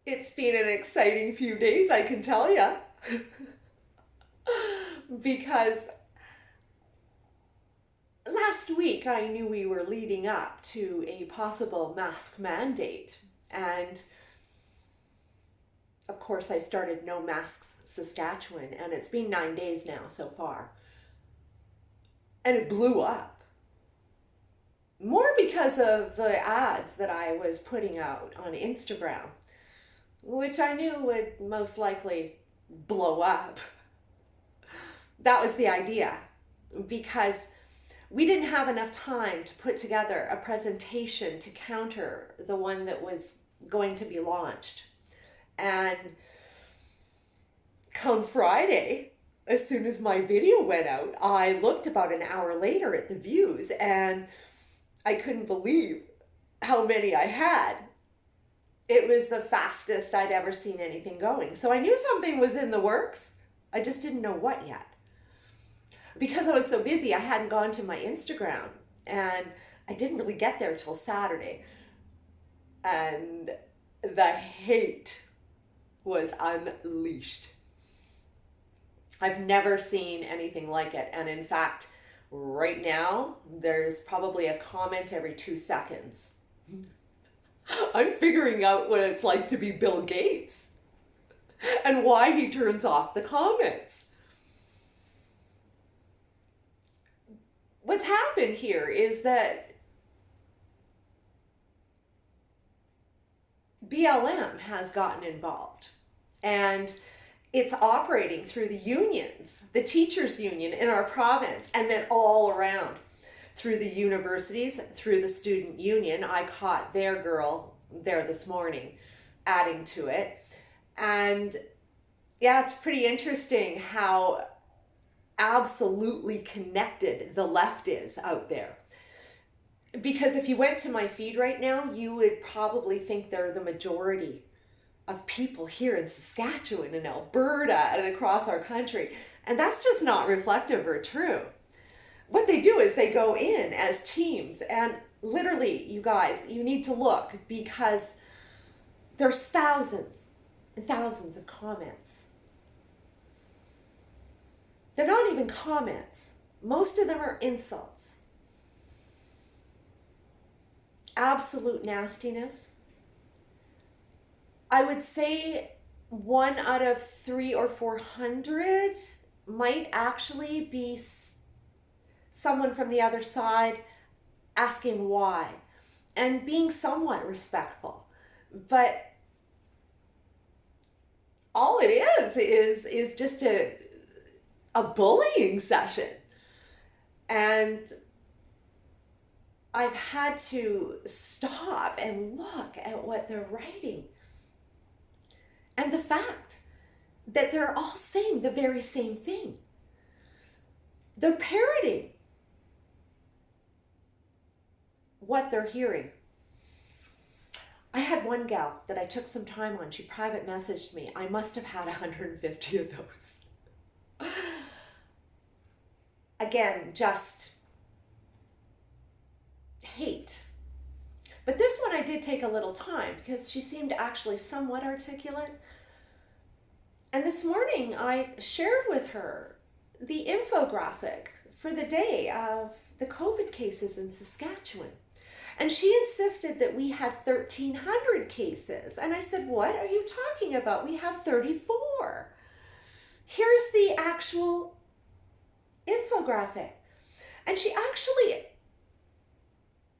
It's been an exciting few days, I can tell you. Because last week I knew we were leading up to a possible mask mandate. And of course, I started No Masks Saskatchewan, and it's been 9 days now so far. And it blew up. More because of the ads that I was putting out on Instagram, which I knew would most likely blow up. That was the idea, because we didn't have enough time to put together a presentation to counter the one that was going to be launched. And come Friday, as soon as my video went out, I looked about an hour later at the views and I couldn't believe how many I had. It was the fastest I'd ever seen anything going. So I knew something was in the works. I just didn't know what yet. Because I was so busy, I hadn't gone to my Instagram, and I didn't really get there till Saturday. And the hate was unleashed. I've never seen anything like it. And in fact, right now, there's probably a comment every 2 seconds. I'm figuring out what it's like to be Bill Gates and why he turns off the comments. What's happened here is that BLM has gotten involved, and it's operating through the unions, the teachers union in our province, and then all around through the universities, through the student union. I caught their girl there this morning adding to it. And yeah, it's pretty interesting how absolutely connected the left is out there. Because if you went to my feed right now, you would probably think they're the majority of people here in Saskatchewan and Alberta and across our country. And that's just not reflective or true. What they do is they go in as teams, and literally, you guys, you need to look, because there's thousands and thousands of comments. They're not even comments. Most of them are insults. Absolute nastiness. I would say 1 out of 300 or 400 might actually be someone from the other side asking why and being somewhat respectful. But all it is just a bullying session. And I've had to stop and look at what they're writing. And the fact that they're all saying the very same thing. They're parroting what they're hearing. I had one gal that I took some time on. She private messaged me. I must have had 150 of those. Again, just hate. But this one I did take a little time because she seemed actually somewhat articulate. And this morning I shared with her the infographic for the day of the COVID cases in Saskatchewan. And she insisted that we had 1,300 cases. And I said, what are you talking about? We have 34. Here's the actual infographic. And she actually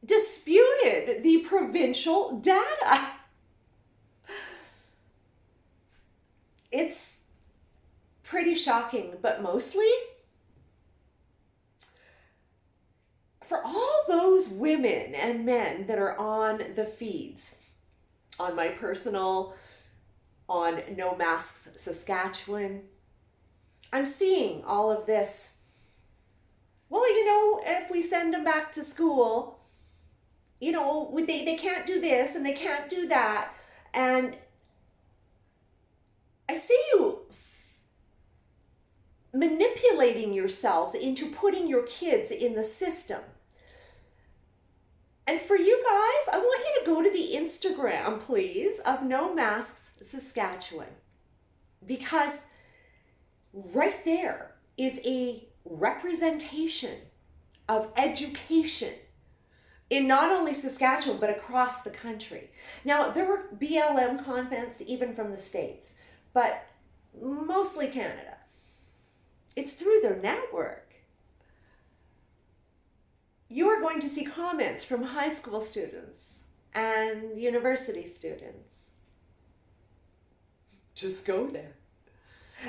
disputed the provincial data. It's pretty shocking, but mostly for all those women and men that are on the feeds, on my personal, on No Masks Saskatchewan, I'm seeing all of this. Well, if we send them back to school, they can't do this and they can't do that. And I see you manipulating yourselves into putting your kids in the system. And for you guys, I want you to go to the Instagram, please, of No Masks Saskatchewan, because right there is a representation of education in not only Saskatchewan, but across the country. Now, there were BLM comments even from the States, but mostly Canada. It's through their network. You are going to see comments from high school students and university students. Just go there.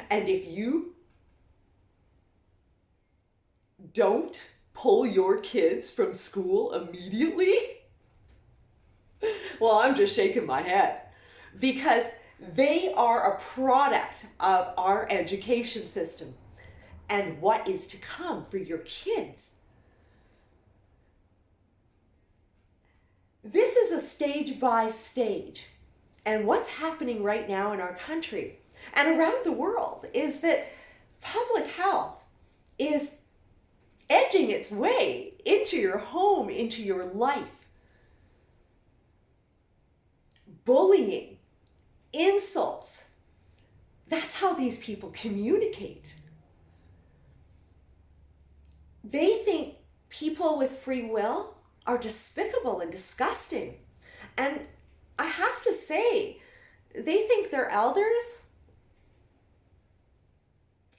And if you don't pull your kids from school immediately, well, I'm just shaking my head, because they are a product of our education system and what is to come for your kids. This is a stage by stage. And what's happening right now in our country and around the world is that public health is edging its way into your home, into your life. Bullying, insults, that's how these people communicate. They think people with free will are despicable and disgusting. And I have to say, they think their elders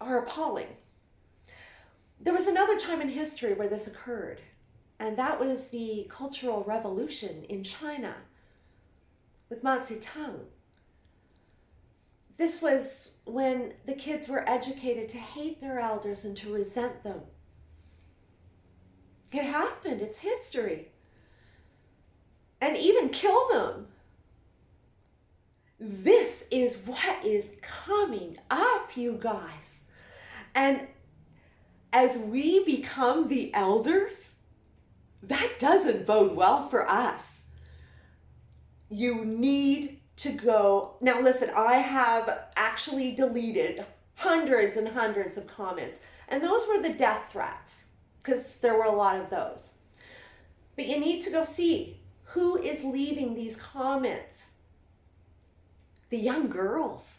are appalling. There was another time in history where this occurred, and that was the Cultural Revolution in China with Mao Zedong. This was when the kids were educated to hate their elders and to resent them. It happened, it's history. And even kill them. This is what is coming up, you guys. And as we become the elders, that doesn't bode well for us. You need to go. Now listen, I have actually deleted hundreds and hundreds of comments, and those were the death threats, because there were a lot of those. But you need to go see who is leaving these comments. The young girls.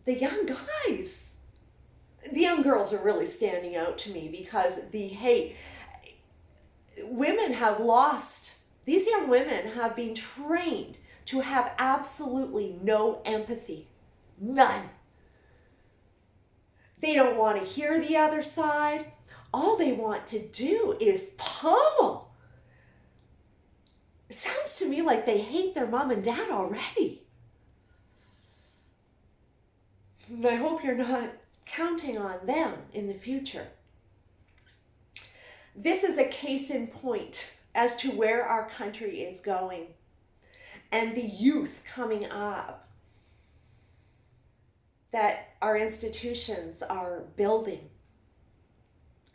The young guys. The young girls are really standing out to me because the hate. Women have lost. These young women have been trained to have absolutely no empathy. None. They don't want to hear the other side. All they want to do is pummel. It sounds to me like they hate their mom and dad already. And I hope you're not counting on them in the future. This is a case in point as to where our country is going and the youth coming up that our institutions are building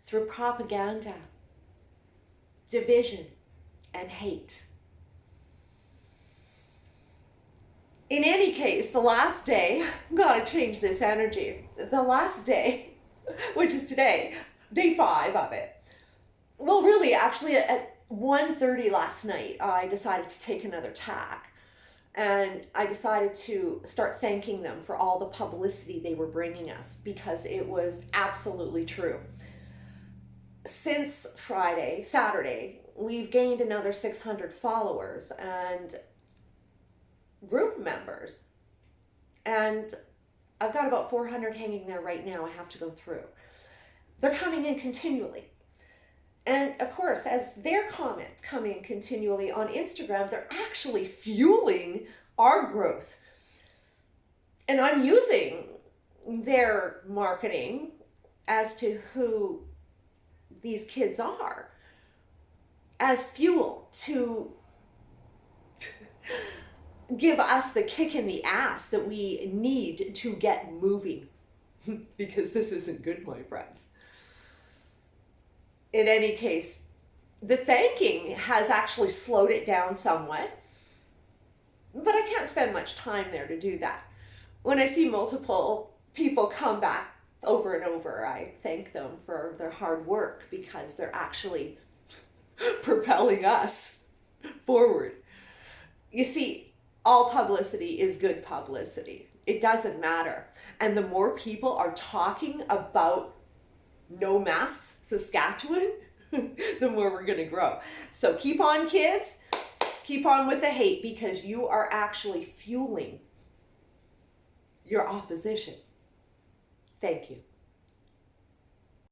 through propaganda, division, and hate. In any case, the last day, I've got to change this energy. The last day, which is today, day 5 of it. Well, really, actually, at 1:30 last night, I decided to take another tack. And I decided to start thanking them for all the publicity they were bringing us, because it was absolutely true. Since Saturday, we've gained another 600 followers and group members. And I've got about 400 hanging there right now I have to go through. They're coming in continually. And of course, as their comments come in continually on Instagram, they're actually fueling our growth. And I'm using their marketing as to who these kids are as fuel to give us the kick in the ass that we need to get moving. Because this isn't good, my friends. In any case, the thanking has actually slowed it down somewhat, but I can't spend much time there to do that. When I see multiple people come back over and over, I thank them for their hard work, because they're actually propelling us forward. you see, all publicity is good publicity. It doesn't matter. And the more people are talking about no masks, Saskatchewan, the more we're going to grow. So keep on, kids. Keep on with the hate, because you are actually fueling your opposition. Thank you.